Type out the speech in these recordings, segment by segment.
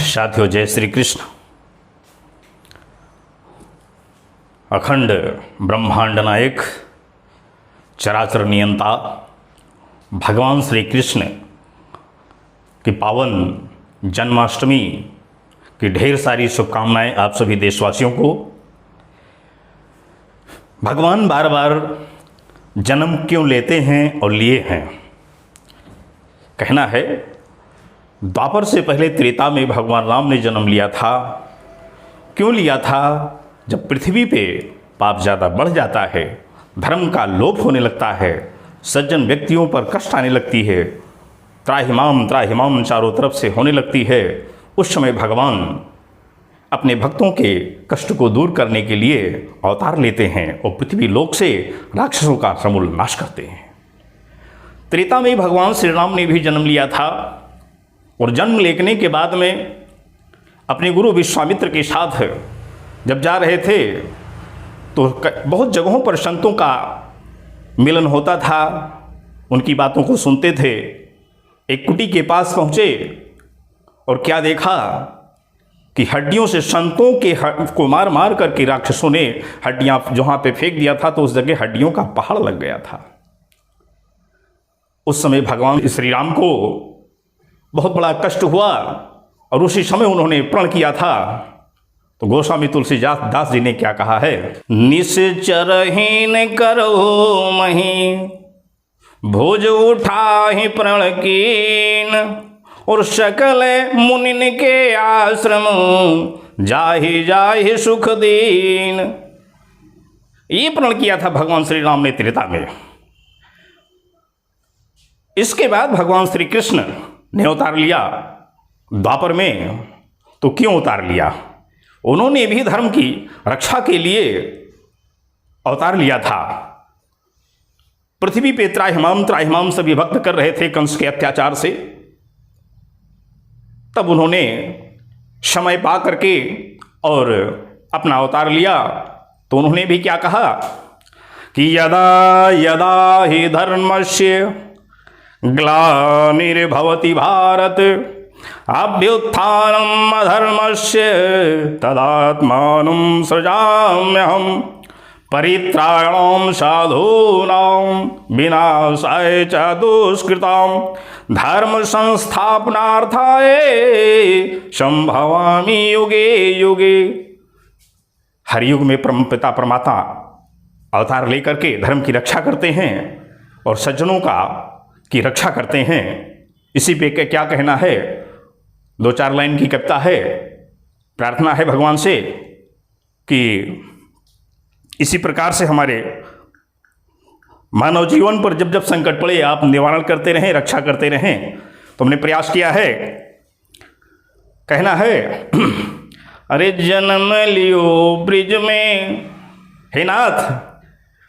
साथियों, जय श्री कृष्ण। अखंड ब्रह्मांड नायक चराचर नियंता भगवान श्री कृष्ण की पावन जन्माष्टमी की ढेर सारी शुभकामनाएं आप सभी देशवासियों को। भगवान बार बार जन्म क्यों लेते हैं और लिए हैं? कहना है, द्वापर से पहले त्रेता में भगवान राम ने जन्म लिया था। क्यों लिया था? जब पृथ्वी पे पाप ज़्यादा बढ़ जाता है, धर्म का लोप होने लगता है, सज्जन व्यक्तियों पर कष्ट आने लगती है, त्राहिमाम चारों तरफ से होने लगती है, उस समय भगवान अपने भक्तों के कष्ट को दूर करने के लिए अवतार लेते हैं और पृथ्वी लोक से राक्षसों का समूल नाश करते हैं। त्रेता में भगवान श्री राम ने भी जन्म लिया था और जन्म लेने के बाद में अपने गुरु विश्वामित्र के साथ जब जा रहे थे तो बहुत जगहों पर संतों का मिलन होता था, उनकी बातों को सुनते थे। एक कुटी के पास पहुँचे और क्या देखा कि हड्डियों से संतों के को मार मार करके राक्षसों ने हड्डियाँ जहाँ पे फेंक दिया था तो उस जगह हड्डियों का पहाड़ लग गया था। उस समय भगवान श्री राम को बहुत बड़ा कष्ट हुआ और उसी समय उन्होंने प्रण किया था। तो गोस्वामी तुलसीदास दास जी ने क्या कहा है? निश्चरहीन करो मही भोज उठाहि प्रण कीन और सकल मुनिन के आश्रम जाहि जाहि सुख दीन। ये प्रण किया था भगवान श्री राम ने त्रेता में। इसके बाद भगवान श्री कृष्ण ने उतार लिया द्वापर में। तो क्यों उतार लिया? उन्होंने भी धर्म की रक्षा के लिए अवतार लिया था। पृथ्वी पे त्राहिमाम से विभक्त कर रहे थे कंस के अत्याचार से। तब उन्होंने समय पा करके और अपना अवतार लिया। तो उन्होंने भी क्या कहा कि यदा यदा हि धर्मस्य ग्लानिर्भवति भारत अभ्युत्थानम् अधर्मस्य तदात्मानं सृजाम्यहम् परित्राणां साधूनां विनाशाय च दुष्कृतां धर्म संस्थापनार्थाय संभवामि युगे युगे। हर युग में परमपिता परमात्मा अवतार लेकर के धर्म की रक्षा करते हैं और सज्जनों की रक्षा करते हैं। इसी पे क्या कहना है? 2-4 लाइन की कविता है। प्रार्थना है भगवान से कि इसी प्रकार से हमारे मानव जीवन पर जब जब संकट पड़े आप निवारण करते रहें, रक्षा करते रहें। तो हमने प्रयास किया है। कहना है अरे जन्म लियो ब्रिज में, हे नाथ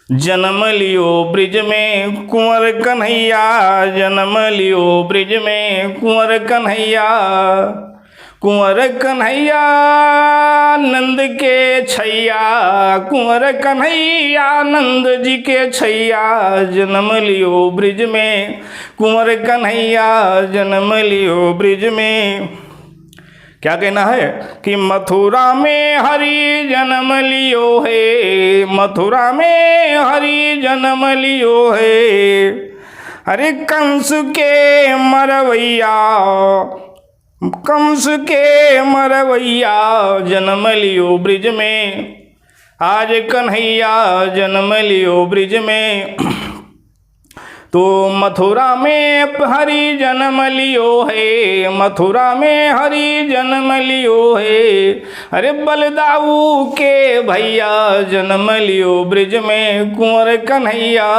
जन्म लियो ब्रिज में कुंवर कन्हैया, जन्म लियो ब्रिज में कुंवर कन्हैया, कुंवर कन्हैया नंद के छैया, कुंवर कन्हैया नंद जी के छैया, जन्म लियो ब्रिज में कुंवर कन्हैया, जन्म लियो ब्रिज में। क्या कहना है कि मथुरा में हरि जन्म लियो है, मथुरा में हरि जन्म लियो है। अरे कंस के मरवैया, कंस के मरवैया जन्म लियो ब्रिज में, आज कन्हैया जन्म लियो ब्रिज में। तो मथुरा में हरि जन्म लियो है, मथुरा में हरि जन्म लियो है। अरे बलदाऊ के भैया जन्म लियो ब्रिज में, कुंवर कन्हैया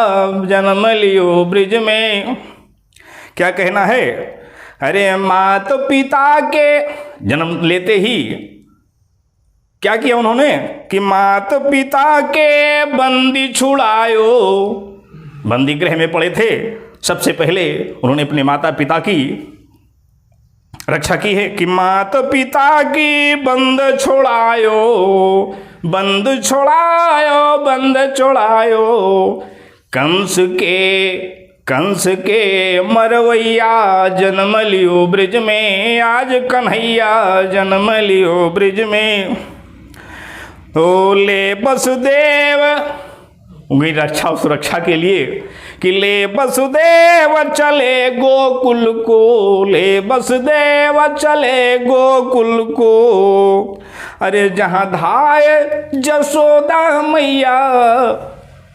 जन्म लियो ब्रिज में। क्या कहना है? अरे मात पिता के जन्म लेते ही क्या किया उन्होंने कि मात पिता के बंदी छुड़ायो। बंदी गृह में पड़े थे, सबसे पहले उन्होंने अपने माता पिता की रक्षा की है कि मात पिता की बंद छोड़ायो, बंद छोड़ायो, बंद छोड़ायो। कंस के मरवैया जन्म लियो ब्रिज में, आज कन्हैया जन्म लियो ब्रिज में। तो ले वसुदेव उनकी रक्षा सुरक्षा के लिए कि ले वसुदेव चले गोकुल को, ले वसुदेव चले गोकुल को। अरे जहाँ धाय जसोदा मैया,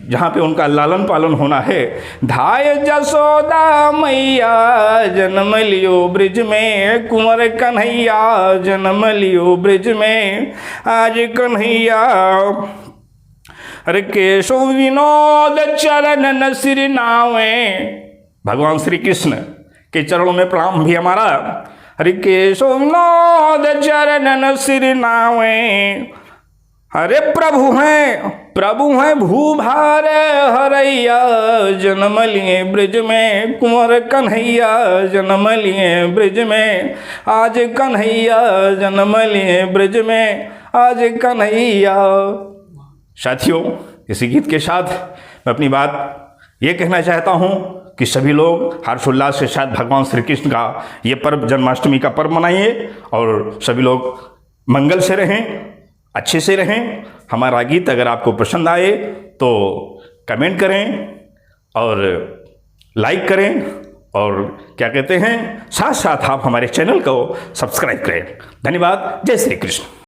जहाँ पे उनका लालन पालन होना है, धाय जसोदा मैया जन्म लियो ब्रिज में, कुंवर कन्हैया जन्म लियो ब्रिज में, आज कन्हैया। अरे केशव विनोद चरणन सिर नावे, भगवान श्री कृष्ण के चरणों में प्रणाम भी हमारा। अरे केशव विनोद चरणन सिर नावे, अरे प्रभु हैं भूभार हरैया जन्म लिए ब्रिज में, कुंवर कन्हैया जन्म लिए ब्रिज में, आज कन्हैया जन्म लिए ब्रिज में, आज कन्हैया। साथियों, इसी गीत के साथ मैं अपनी बात ये कहना चाहता हूँ कि सभी लोग हर्षोल्लास के साथ भगवान श्री कृष्ण का ये पर्व, जन्माष्टमी का पर्व मनाइए और सभी लोग मंगल से रहें, अच्छे से रहें। हमारा गीत अगर आपको पसंद आए तो कमेंट करें और लाइक करें और क्या कहते हैं, साथ साथ आप हमारे चैनल को सब्सक्राइब करें। धन्यवाद। जय श्री कृष्ण।